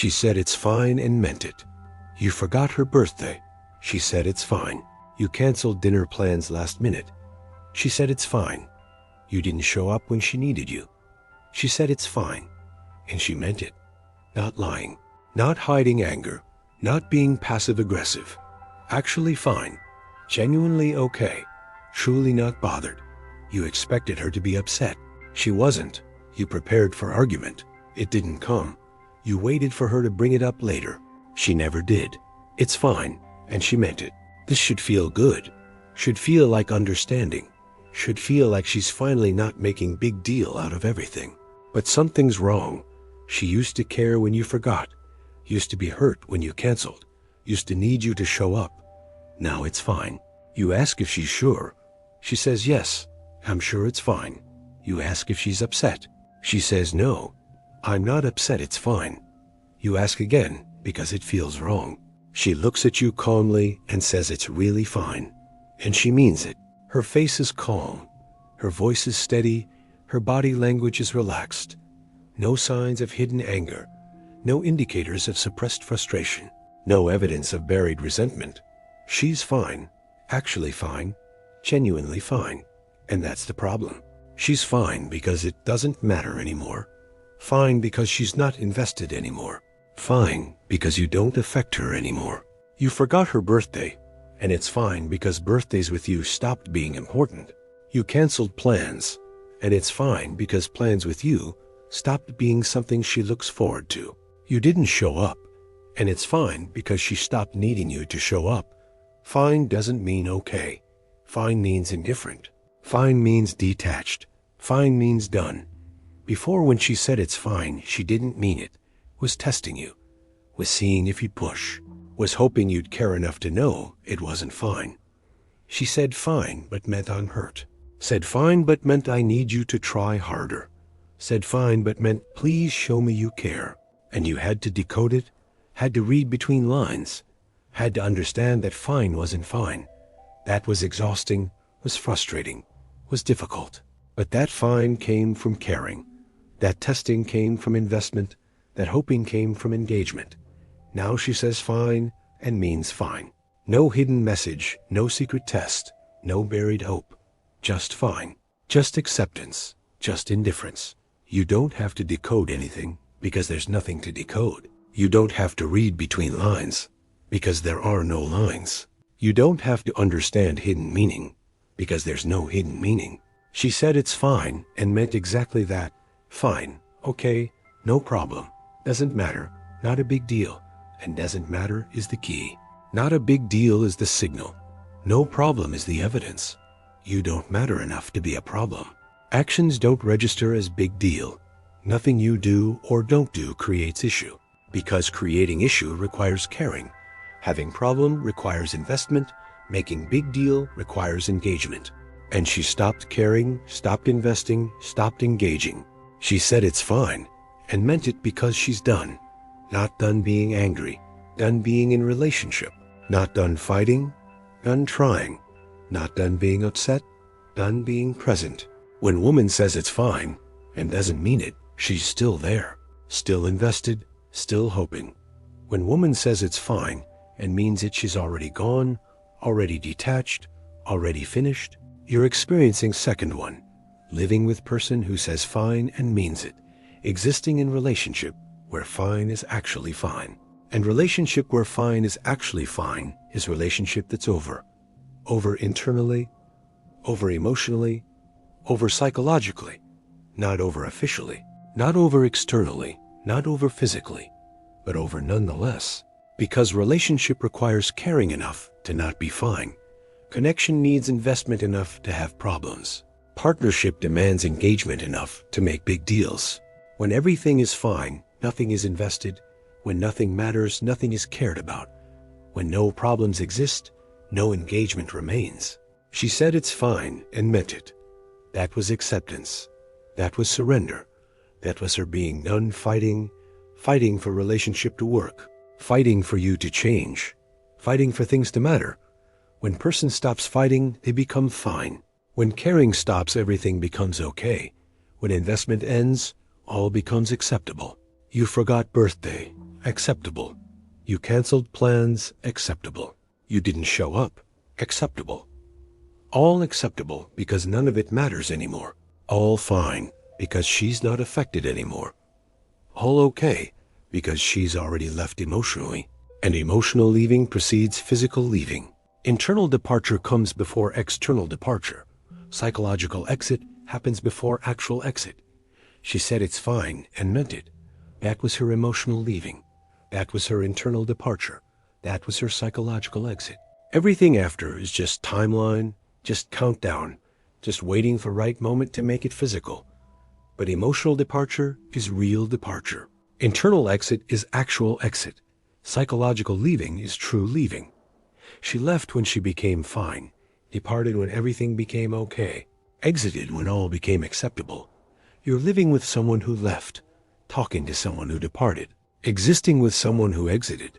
She said it's fine and meant it. You forgot her birthday. She said it's fine. You canceled dinner plans last minute. She said it's fine. You didn't show up when she needed you. She said it's fine. And she meant it. Not lying. Not hiding anger. Not being passive-aggressive. Actually fine. Genuinely okay. Truly not bothered. You expected her to be upset. She wasn't. You prepared for argument. It didn't come. You waited for her to bring it up later. She never did. It's fine, and she meant it. This should feel good. Should feel like understanding. Should feel like she's finally not making big deal out of everything. But something's wrong. She used to care when you forgot. Used to be hurt when you canceled. Used to need you to show up. Now it's fine. You ask if she's sure. She says yes. I'm sure it's fine. You ask if she's upset. She says no. I'm not upset, it's fine. You ask again because it feels wrong. She looks at you calmly and says it's really fine. And she means it. Her face is calm. Her voice is steady. Her body language is relaxed. No signs of hidden anger. No indicators of suppressed frustration. No evidence of buried resentment. She's fine. Actually fine. Genuinely fine. And that's the problem. She's fine because it doesn't matter anymore. Fine because she's not invested anymore. Fine because you don't affect her anymore. You forgot her birthday, and it's fine because birthdays with you stopped being important. You canceled plans, and it's fine because plans with you stopped being something she looks forward to. You didn't show up, and it's fine because she stopped needing you to show up. Fine doesn't mean okay. Fine means indifferent. Fine means detached. Fine means done. Before, when she said it's fine, she didn't mean it. Was testing you. Was seeing if you'd push. Was hoping you'd care enough to know it wasn't fine. She said fine, but meant I'm hurt. Said fine, but meant I need you to try harder. Said fine, but meant please show me you care. And you had to decode it, had to read between lines, had to understand that fine wasn't fine. That was exhausting, was frustrating, was difficult. But that fine came from caring. That testing came from investment. That hoping came from engagement. Now she says fine and means fine. No hidden message, no secret test, no buried hope. Just fine. Just acceptance. Just indifference. You don't have to decode anything because there's nothing to decode. You don't have to read between lines because there are no lines. You don't have to understand hidden meaning because there's no hidden meaning. She said it's fine and meant exactly that. Fine. Okay. No problem. Doesn't matter. Not a big deal. And doesn't matter is the key. Not a big deal is the signal. No problem is the evidence. You don't matter enough to be a problem. Actions don't register as big deal. Nothing you do or don't do creates issue. Because creating issue requires caring. Having problem requires investment. Making big deal requires engagement. And she stopped caring, stopped investing, stopped engaging. She said it's fine, and meant it because she's done. Not done being angry, done being in relationship, not done fighting, done trying, not done being upset, done being present. When woman says it's fine, and doesn't mean it, she's still there, still invested, still hoping. When woman says it's fine, and means it, she's already gone, already detached, already finished. You're experiencing second one, living with person who says fine and means it, existing in relationship where fine is actually fine. And relationship where fine is actually fine is relationship that's over. Over internally, over emotionally, over psychologically, not over officially, not over externally, not over physically, but over nonetheless. Because relationship requires caring enough to not be fine. Connection needs investment enough to have problems. Partnership demands engagement enough to make big deals. When everything is fine, nothing is invested. When nothing matters, nothing is cared about. When no problems exist, no engagement remains. She said it's fine and meant it. That was acceptance. That was surrender. That was her being done fighting for relationship to work, fighting for you to change, fighting for things to matter. When person stops fighting, they become fine. When caring stops, everything becomes okay. When investment ends, all becomes acceptable. You forgot birthday. Acceptable. You canceled plans. Acceptable. You didn't show up. Acceptable. All acceptable because none of it matters anymore. All fine because she's not affected anymore. All okay because she's already left emotionally. And emotional leaving precedes physical leaving. Internal departure comes before external departure. Psychological exit happens before actual exit. She said it's fine and meant it. That was her emotional leaving. That was her internal departure. That was her psychological exit. Everything after is just timeline, just countdown, just waiting for right moment to make it physical. But emotional departure is real departure. Internal exit is actual exit. Psychological leaving is true leaving. She left when she became fine, departed when everything became okay, exited when all became acceptable. You're living with someone who left, talking to someone who departed, existing with someone who exited,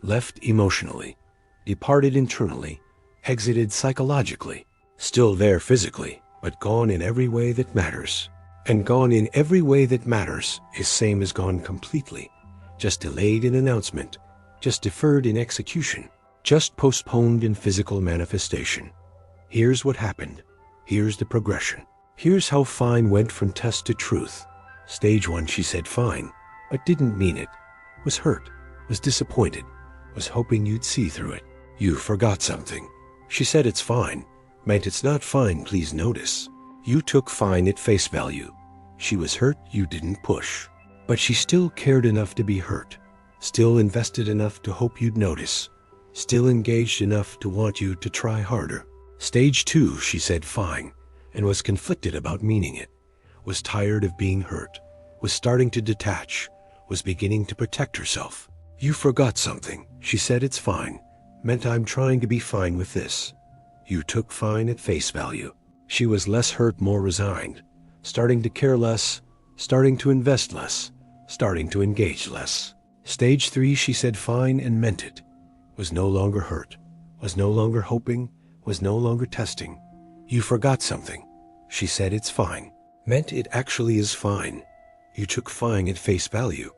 left emotionally, departed internally, exited psychologically, still there physically, but gone in every way that matters. And gone in every way that matters is same as gone completely, just delayed in announcement, just deferred in execution, just postponed in physical manifestation. Here's what happened. Here's the progression. Here's how fine went from test to truth. Stage 1, she said fine, but didn't mean it. Was hurt, was disappointed, was hoping you'd see through it. You forgot something. She said it's fine, meant it's not fine, please notice. You took fine at face value. She was hurt, you didn't push. But she still cared enough to be hurt, still invested enough to hope you'd notice, still engaged enough to want you to try harder. Stage 2, she said fine, and was conflicted about meaning it, was tired of being hurt, was starting to detach, was beginning to protect herself. You forgot something. She said it's fine, meant I'm trying to be fine with this. You took fine at face value. She was less hurt, more resigned, starting to care less, starting to invest less, starting to engage less. Stage 3, she said fine and meant it, was no longer hurt, was no longer hoping, was no longer testing. You forgot something. She said it's fine, meant it actually is fine. You took fine at face value,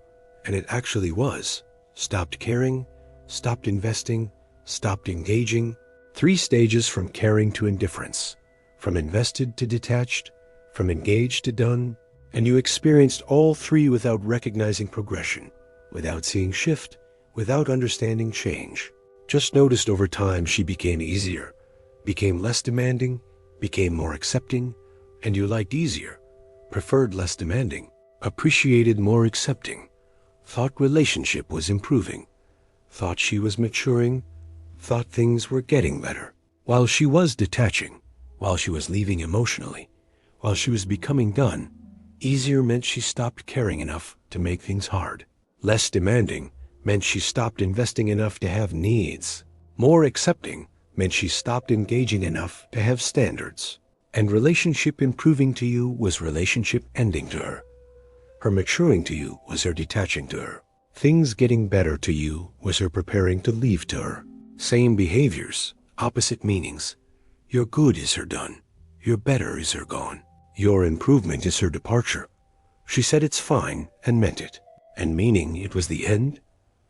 and it actually was. Stopped caring, stopped investing, stopped engaging. 3 stages from caring to indifference, from invested to detached, from engaged to done, and you experienced all 3 without recognizing progression, without seeing shift, without understanding change. Just noticed over time she became easier, became less demanding, became more accepting, and you liked easier, preferred less demanding, appreciated more accepting, thought relationship was improving, thought she was maturing, thought things were getting better. While she was detaching, while she was leaving emotionally, while she was becoming done, easier meant she stopped caring enough to make things hard. Less demanding meant she stopped investing enough to have needs. More accepting meant she stopped engaging enough to have standards. And relationship improving to you was relationship ending to her. Her maturing to you was her detaching to her. Things getting better to you was her preparing to leave to her. Same behaviors, opposite meanings. Your good is her done. Your better is her gone. Your improvement is her departure. She said it's fine and meant it. And meaning it was the end,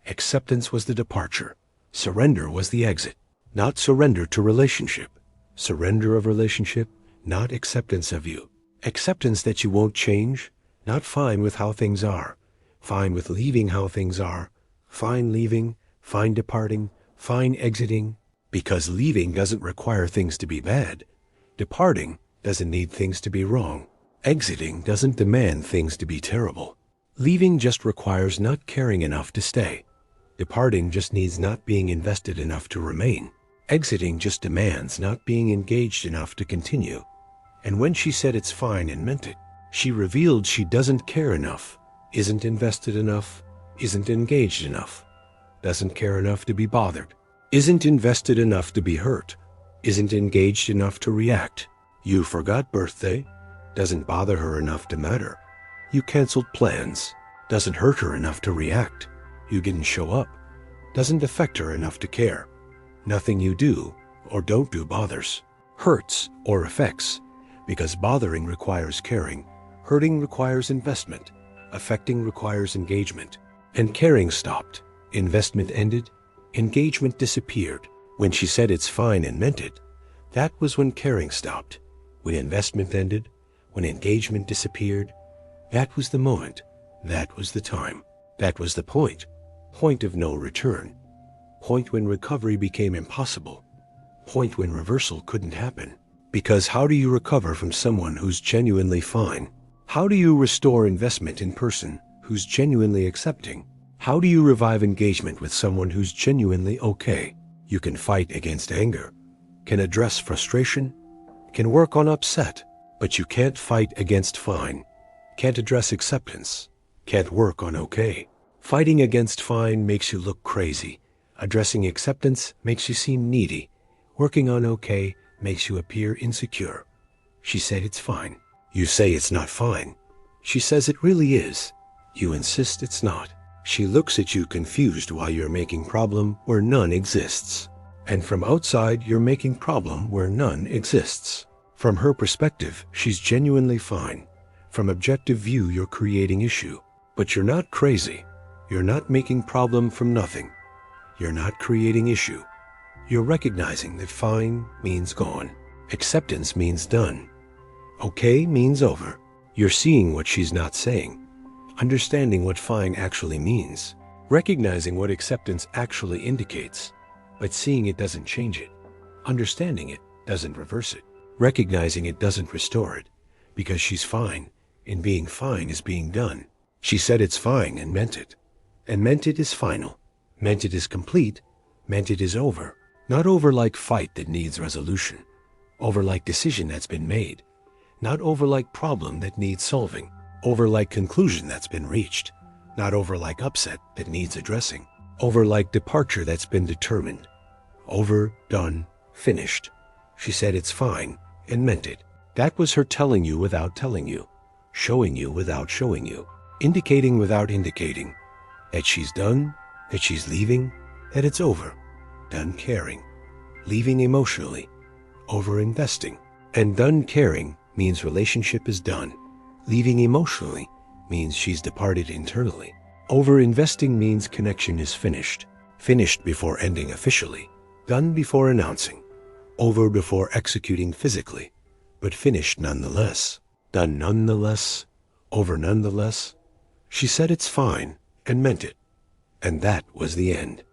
acceptance was the departure. Surrender was the exit. Not surrender to relationship. Surrender of relationship, not acceptance of you. Acceptance that you won't change, not fine with how things are. Fine with leaving how things are. Fine leaving, fine departing, fine exiting. Because leaving doesn't require things to be bad. Departing doesn't need things to be wrong. Exiting doesn't demand things to be terrible. Leaving just requires not caring enough to stay. Departing just needs not being invested enough to remain. Exiting just demands not being engaged enough to continue. And when she said it's fine and meant it, she revealed she doesn't care enough, isn't invested enough, isn't engaged enough, doesn't care enough to be bothered, isn't invested enough to be hurt, isn't engaged enough to react. You forgot birthday, doesn't bother her enough to matter. You canceled plans, doesn't hurt her enough to react. You didn't show up, doesn't affect her enough to care. Nothing you do or don't do bothers, hurts or affects, because bothering requires caring, hurting requires investment, affecting requires engagement. And caring stopped. Investment ended. Engagement disappeared. When she said it's fine and meant it, that was when caring stopped. When investment ended, when engagement disappeared, that was the moment. That was the time. That was the point. Point of no return. Point when recovery became impossible. Point when reversal couldn't happen. Because how do you recover from someone who's genuinely fine? How do you restore investment in person who's genuinely accepting? How do you revive engagement with someone who's genuinely okay? You can fight against anger, can address frustration, can work on upset, but you can't fight against fine, can't address acceptance, can't work on okay. Fighting against fine makes you look crazy. Addressing acceptance makes you seem needy. Working on okay makes you appear insecure. She said it's fine. You say it's not fine. She says it really is. You insist it's not. She looks at you confused while you're making problem where none exists. And from outside, you're making problem where none exists. From her perspective, she's genuinely fine. From objective view, you're creating issue. But you're not crazy. You're not making problem from nothing. You're not creating issue. You're recognizing that fine means gone. Acceptance means done. Okay means over. You're seeing what she's not saying. Understanding what fine actually means. Recognizing what acceptance actually indicates. But seeing it doesn't change it. Understanding it doesn't reverse it. Recognizing it doesn't restore it. Because she's fine, and being fine is being done. She said it's fine and meant it. And meant it is final. Meant it is complete. Meant it is over. Not over like fight that needs resolution. Over like decision that's been made. Not over like problem that needs solving. Over like conclusion that's been reached. Not over like upset that needs addressing. Over like departure that's been determined. Over, done, finished. She said it's fine and meant it. That was her telling you without telling you. Showing you without showing you. Indicating without indicating. That she's done, that she's leaving, that it's over. Done caring. Leaving emotionally. Over investing. And done caring means relationship is done. Leaving emotionally means she's departed internally. Over investing means connection is finished. Finished before ending officially. Done before announcing. Over before executing physically. But finished nonetheless. Done nonetheless. Over nonetheless. She said it's fine and meant it. And that was the end.